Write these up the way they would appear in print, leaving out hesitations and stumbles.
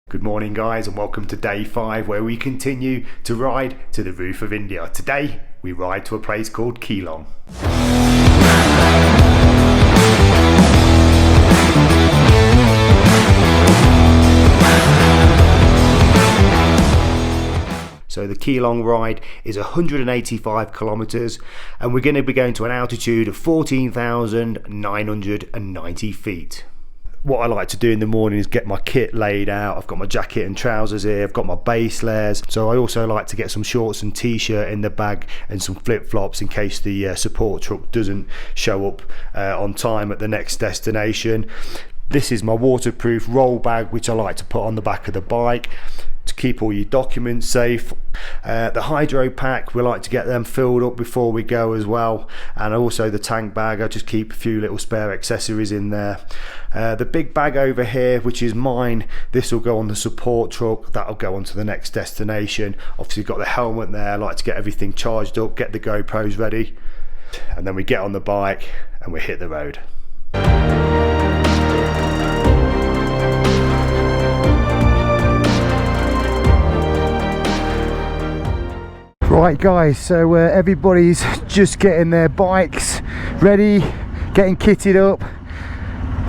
Good morning guys, and welcome to day 5 where we continue to ride to the roof of India. Today we ride to a place called Keylong. So the Keylong ride is 185 kilometers and we're going to be going to an altitude of 14,990 feet. What I like to do in the morning is get my kit laid out. I've got my jacket and trousers here, I've got my base layers. So I also like to get some shorts and t-shirt in the bag and some flip-flops in case the support truck doesn't show up on time at the next destination. This is my waterproof roll bag, which I like to put on the back of the bike to keep all your documents safe. The hydro pack, we like to get them filled up before we go as well, and also the tank bag, I just keep a few little spare accessories in there. The big bag over here, which is mine, this will go on the support truck, that'll go on to the next destination. Obviously got the helmet there, I like to get everything charged up, get the GoPros ready, and then we get on the bike and we hit the road. Right guys, so everybody's just getting their bikes ready, getting kitted up.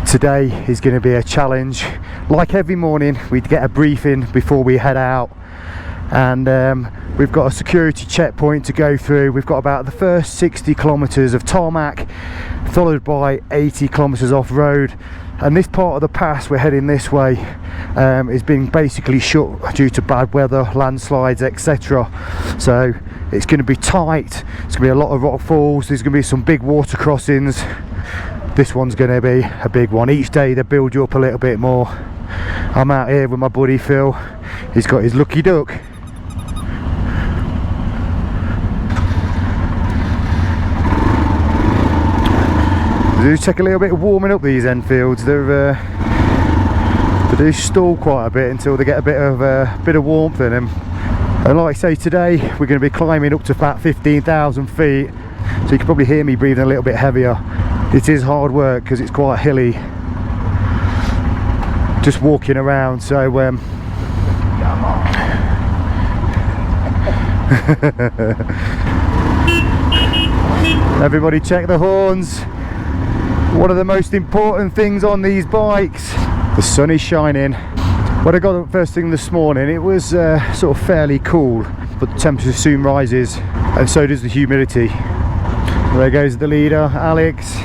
Today is going to be a challenge. Like every morning, we'd get a briefing before we head out, and we've got a security checkpoint to go through. We've got about the first 60 kilometers of tarmac, followed by 80 kilometers off road, and this part of the pass we're heading this way is being basically shut due to bad weather, landslides, etc. So it's going to be tight, it's going to be a lot of rock falls, there's going to be some big water crossings. This one's going to be a big one. Each day they build you up a little bit more. I'm out here with my buddy Phil, he's got his lucky duck. They do take a little bit of warming up, these Enfields. They do stall quite a bit until they get a bit of warmth in them. And like I say, today we're going to be climbing up to about 15,000 feet, so you can probably hear me breathing a little bit heavier. It is hard work because it's quite hilly, just walking around. So everybody check the horns. One of the most important things on these bikes, the sun is shining. When I got up first thing this morning, it was sort of fairly cool, but the temperature soon rises and so does the humidity. There goes the leader, Alex,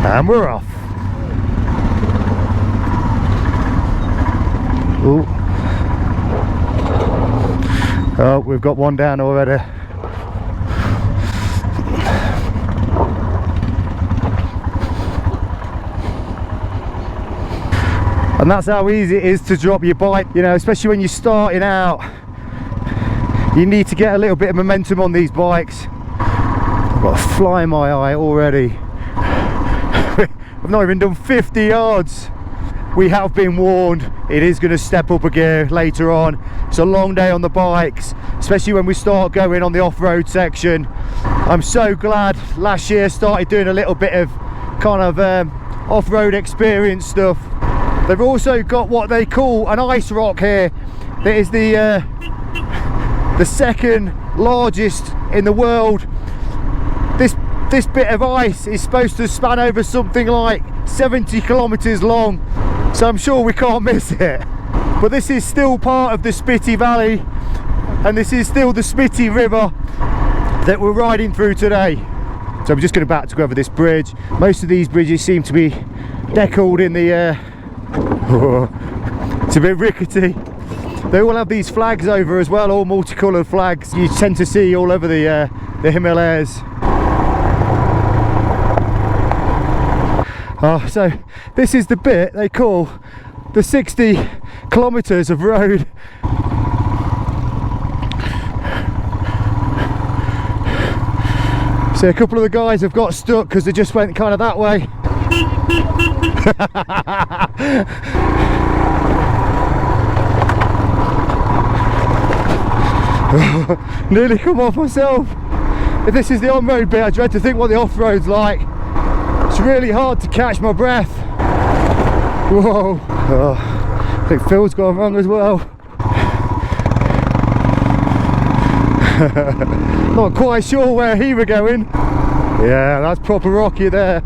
and we're off. Ooh. Oh, we've got one down already. And that's how easy it is to drop your bike, you know, especially when you're starting out. You need to get a little bit of momentum on these bikes. I've got a fly in my eye already. I've not even done 50 yards. We have been warned, it is going to step up a gear later on. It's a long day on the bikes, especially when we start going on the off-road section. I'm so glad last year started doing a little bit of kind of off-road experience stuff. They've also got what they call an ice rock here. That is the second largest in the world. This bit of ice is supposed to span over something like 70 kilometers long, so I'm sure we can't miss it. But this is still part of the Spiti Valley, and this is still the Spiti River that we're riding through today. So I'm just going to go over this bridge. Most of these bridges seem to be deckled in the it's a bit rickety. They all have these flags over as well, all multicoloured flags you tend to see all over the Himalayas. So this is the bit they call the 60 kilometers of road. So a couple of the guys have got stuck because they just went kind of that way. Nearly come off myself. If this is the on-road bit, I dread to think what the off-road's like. It's really hard to catch my breath. Whoa! Oh, I think Phil's gone wrong as well. Not quite sure where he were going. Yeah, that's proper rocky there.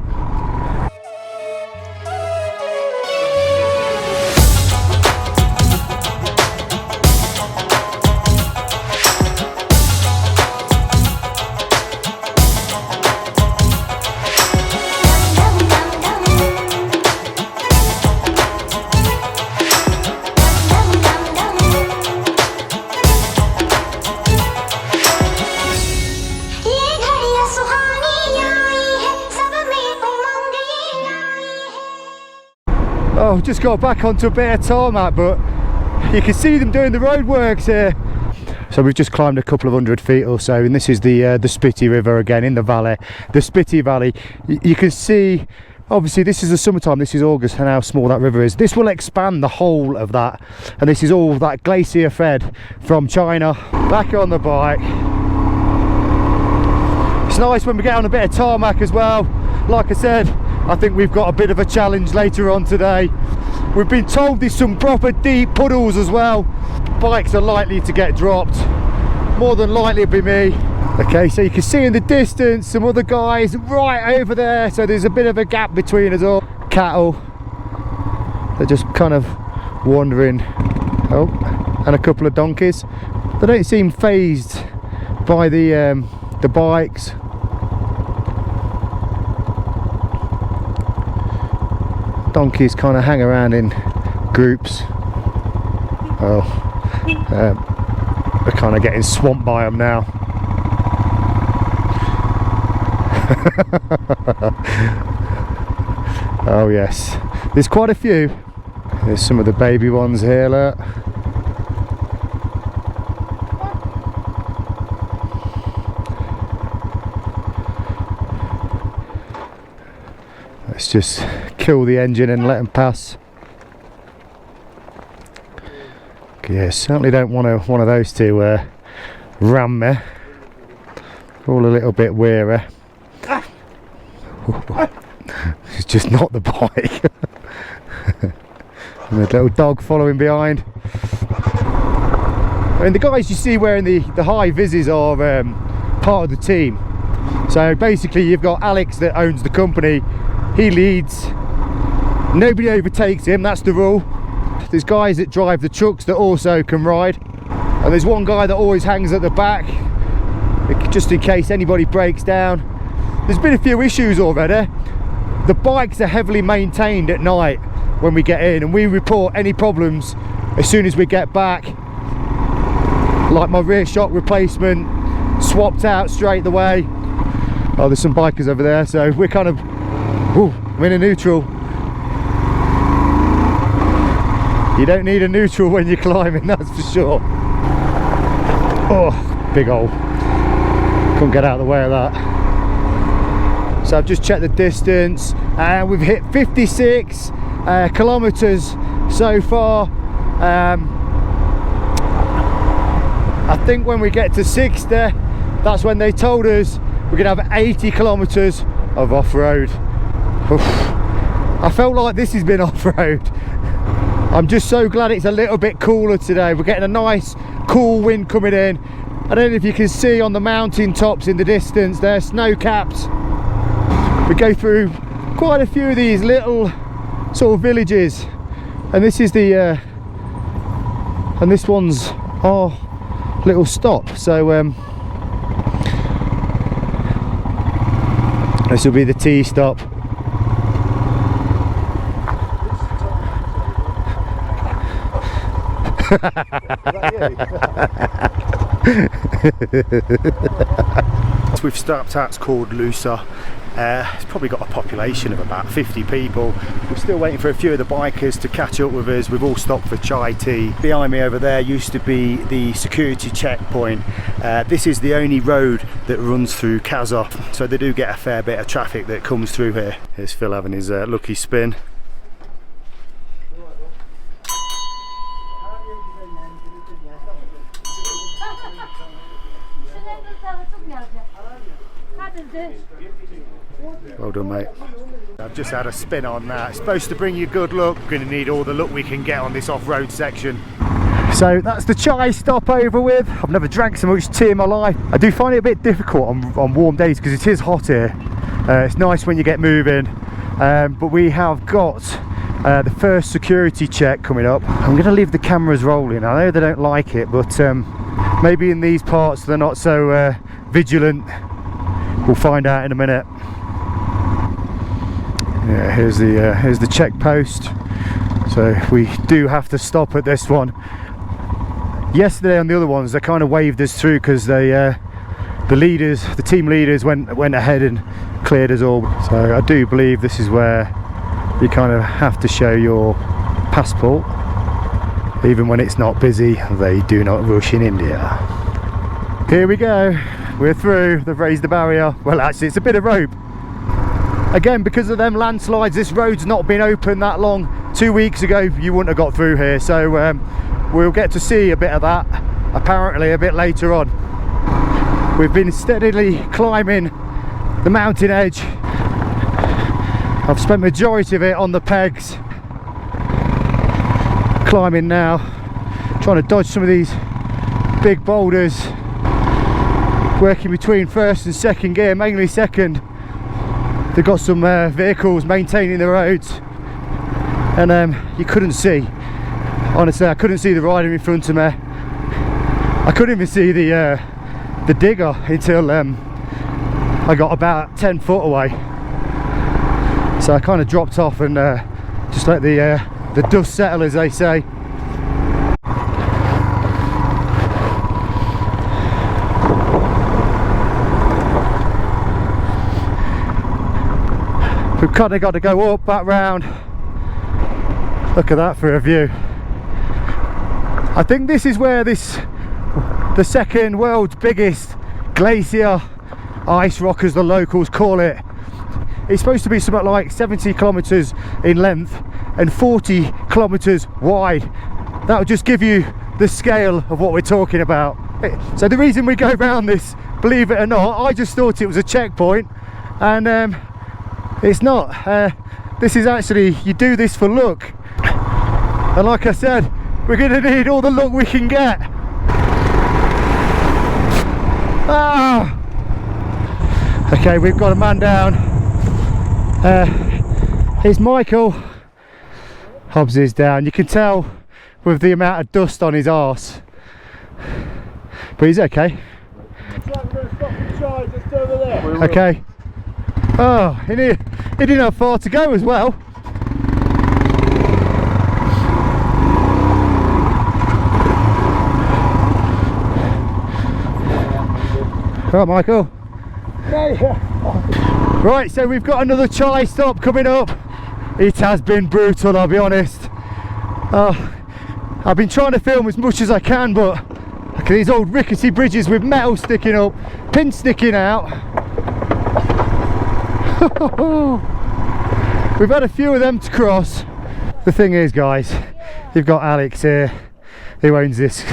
Oh, just got back onto a bit of tarmac, but you can see them doing the roadworks here. So we've just climbed a couple of 100 feet or so, and this is the Spiti River again in the valley, the Spiti Valley. You can see, obviously this is the summertime, this is August, and how small that river is. This will expand the whole of that, and this is all that glacier fed from China. Back on the bike. It's nice when we get on a bit of tarmac as well. Like I said, I think we've got a bit of a challenge later on today. We've been told there's some proper deep puddles as well. Bikes are likely to get dropped. More than likely it'll be me. Okay, so you can see in the distance some other guys right over there. So there's a bit of a gap between us all. Cattle. They're just kind of wandering. Oh, and a couple of donkeys. They don't seem phased by the bikes. Donkeys kind of hang around in groups. Oh, they're kind of getting swamped by them now. Oh yes, there's quite a few. There's some of the baby ones here, look. Let's just kill the engine and let them pass. Yeah, certainly don't want one of those to ram me. All a little bit weary. It's just not the bike. And the little dog following behind. I mean, the guys you see wearing the high vises are part of the team. So basically you've got Alex that owns the company. He leads, nobody overtakes him, that's the rule. There's guys that drive the trucks that also can ride, and there's one guy that always hangs at the back just in case anybody breaks down. There's been a few issues already. The bikes are heavily maintained at night when we get in, and we report any problems as soon as we get back. Like my rear shock replacement swapped out straight away. Oh, there's some bikers over there, so we're kind of I'm in a neutral. You don't need a neutral when you're climbing, that's for sure. Oh, big hole. Couldn't get out of the way of that. So I've just checked the distance, and we've hit 56 kilometers so far. I think when we get to 60, that's when they told us we're gonna have 80 kilometers of off-road. I felt like this has been off-road. I'm just so glad it's a little bit cooler today. We're getting a nice cool wind coming in. I don't know if you can see on the mountain tops in the distance, they're snow caps. We go through quite a few of these little sort of villages, and this is the and this one's our little stop. So this will be the tea stop. We've stopped at, it's called Lusa. It's probably got a population of about 50 people. We're still waiting for a few of the bikers to catch up with us. We've all stopped for chai tea. Behind me over there used to be the security checkpoint. This is the only road that runs through Kaza, so they do get a fair bit of traffic that comes through here. Here's Phil having his lucky spin. Well done, mate. I've just had a spin on that. It's supposed to bring you good luck. We're going to need all the luck we can get on this off-road section. So that's the chai stop over with. I've never drank so much tea in my life. I do find it a bit difficult on warm days because it is hot here. It's nice when you get moving, but we have got the first security check coming up. I'm going to leave the cameras rolling. I know they don't like it, but maybe in these parts they're not so vigilant. We'll find out in a minute. Yeah, here's the check post. So we do have to stop at this one. Yesterday on the other ones they kind of waved us through because they the team leaders went ahead and cleared us all. So I do believe this is where you kind of have to show your passport. Even when it's not busy, they do not rush in India. Here we go, we're through. They've raised the barrier. Well, actually it's a bit of rope. Again, because of them landslides, this road's not been open that long. 2 weeks ago you wouldn't have got through here, so we'll get to see a bit of that apparently a bit later on. We've been steadily climbing the mountain edge. I've spent majority of it on the pegs, climbing now, trying to dodge some of these big boulders, working between first and second gear, mainly second. They've got some vehicles maintaining the roads, and you couldn't see, honestly I couldn't see the rider in front of me. I couldn't even see the digger until I got about 10 foot away. So I kind of dropped off and just let the dust settle, as they say. We've kind of got to go up, back round. Look at that for a view. I think this is where the second world's biggest glacier ice rock, as the locals call it. It's supposed to be something like 70 kilometers in length and 40 kilometers wide. That will just give you the scale of what we're talking about. So the reason we go around this, believe it or not, I just thought it was a checkpoint, and it's not. This is actually, you do this for luck, and like I said, we're going to need all the luck we can get. Okay, we've got a man down. Here's Michael. Hobbs is down. You can tell with the amount of dust on his arse, but he's okay. Okay. Oh, he didn't have far to go as well. Right, Michael. Right, so we've got another chai stop coming up. It has been brutal, I'll be honest. I've been trying to film as much as I can, but look at these old rickety bridges with metal sticking up, pins sticking out. We've had a few of them to cross. The thing is, guys, you've got Alex here, who owns this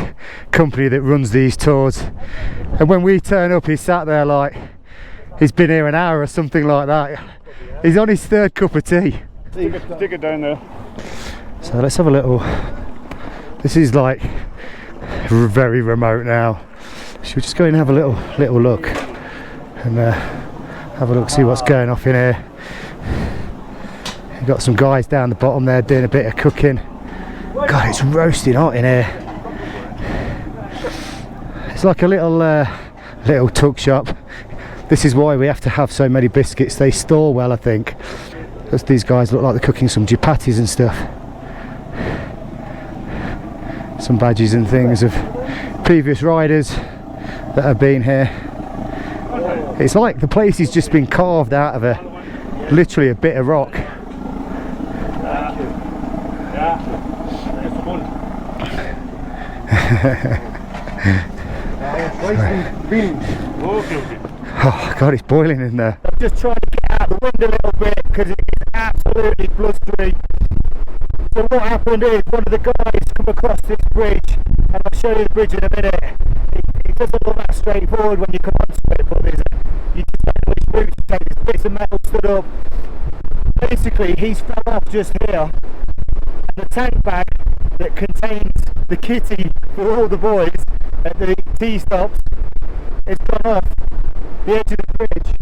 company that runs these tours, and when we turn up he's sat there like he's been here an hour or something like that. He's on his third cup of tea. Stick it down there. So let's have a little, this is like very remote now. Should we just go and have a little look and have a look, see what's going off in here. You've got some guys down the bottom there doing a bit of cooking. God, it's roasting hot in here. It's like a little tuck shop. This is why we have to have so many biscuits. They store well, I think. Because these guys look like they're cooking some chapatis and stuff. Some badges and things of previous riders that have been here. It's like the place has just been carved out of literally a bit of rock. Oh God, it's boiling in there. I'm just trying to get out the wind a little bit because it is absolutely blustery. So what happened is one of the guys come across this bridge, and I'll show you the bridge in a minute. It doesn't look that straightforward when you come onto it, but you just have to boots, so there's bits of metal stood up. Basically, he's fell off just here, and the tank bag that contains the kitty for all the boys at the T-stops has gone off the edge of the bridge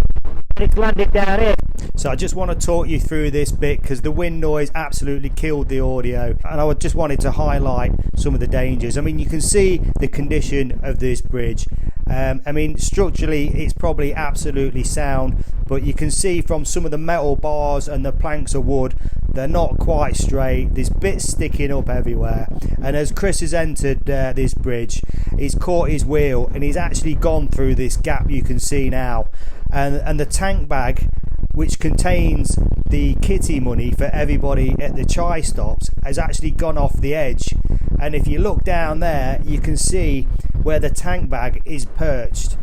and it's landed down here. So I just want to talk you through this bit because the wind noise absolutely killed the audio, and I just wanted to highlight some of the dangers. I mean, you can see the condition of this bridge. I mean, structurally it's probably absolutely sound, but you can see from some of the metal bars and the planks of wood, they're not quite straight. There's bits sticking up everywhere, and as Chris has entered this bridge, he's caught his wheel and he's actually gone through this gap you can see now, and the tank bag, which contains the kitty money for everybody at the chai stops, has actually gone off the edge. And if you look down there, you can see where the tank bag is perched.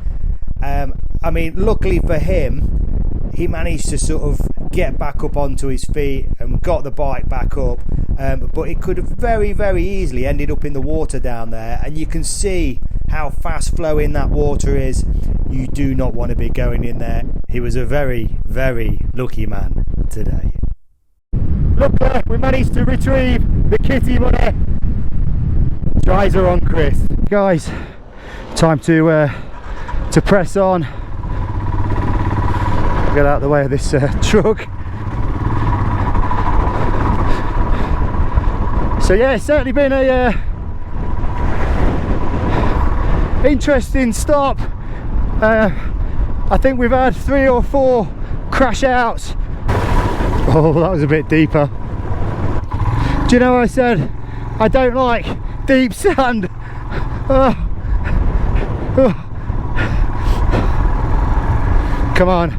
I mean, luckily for him, he managed to sort of get back up onto his feet and got the bike back up, but it could have very, very easily ended up in the water down there, and you can see how fast flowing that water is. You do not want to be going in there. He was a very, very lucky man today. Look there, we managed to retrieve the kitty money. Tries are on, Chris. Guys, time to press on. Get out of the way of this truck. So yeah, it's certainly been a interesting stop. I think we've had 3 or 4 crash outs. Oh, that was a bit deeper. Do you know, I said I don't like deep sand. Come on,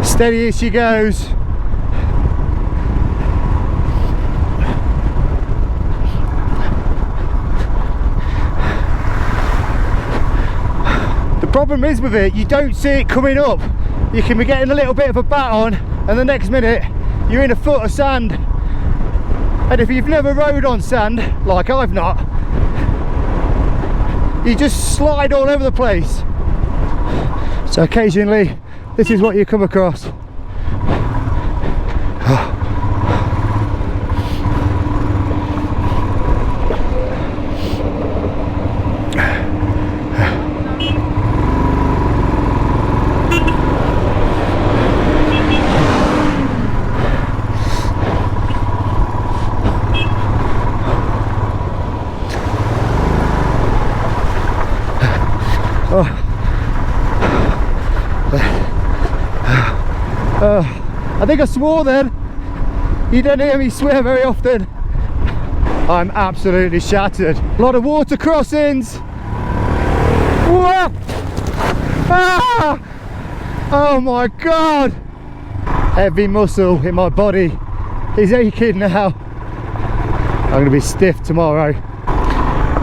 steady as she goes. The problem is with it, you don't see it coming up. You can be getting a little bit of a bat on, and the next minute you're in a foot of sand. And if you've never rode on sand, like I've not, you just slide all over the place. So occasionally, this is what you come across. I think I swore then. You don't hear me swear very often. I'm absolutely shattered. A lot of water crossings. Whoa! Ah! Oh my god! Every muscle in my body is aching now. I'm going to be stiff tomorrow.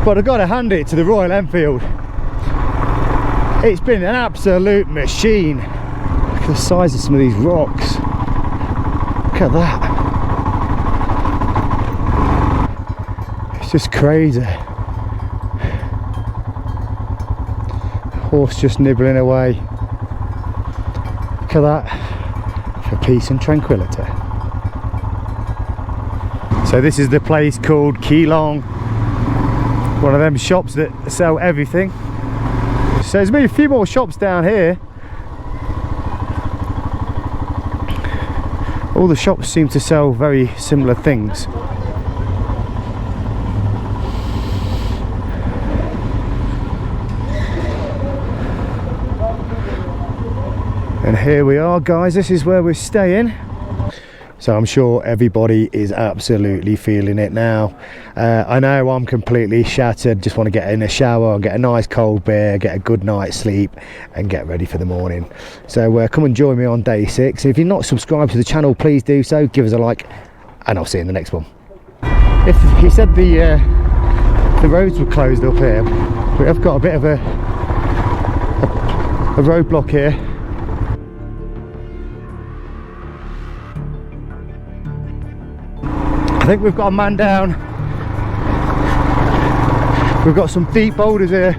But I've got to hand it to the Royal Enfield. It's been an absolute machine. Look at the size of some of these rocks. Look at that. It's just crazy. Horse just nibbling away. Look at that. For peace and tranquility. So this is the place called Keylong. One of them shops that sell everything. So there's been a few more shops down here. All the shops seem to sell very similar things. And here we are, guys. This is where we're staying. So I'm sure everybody is absolutely feeling it now. I know I'm completely shattered. Just want to get in a shower and get a nice cold beer, get a good night's sleep and get ready for the morning. So come and join me on day 6. If you're not subscribed to the channel, please do so. Give us a like and I'll see you in the next one. If he said the roads were closed up here, we have got a bit of a roadblock here. I think we've got a man down. We've got some deep boulders here.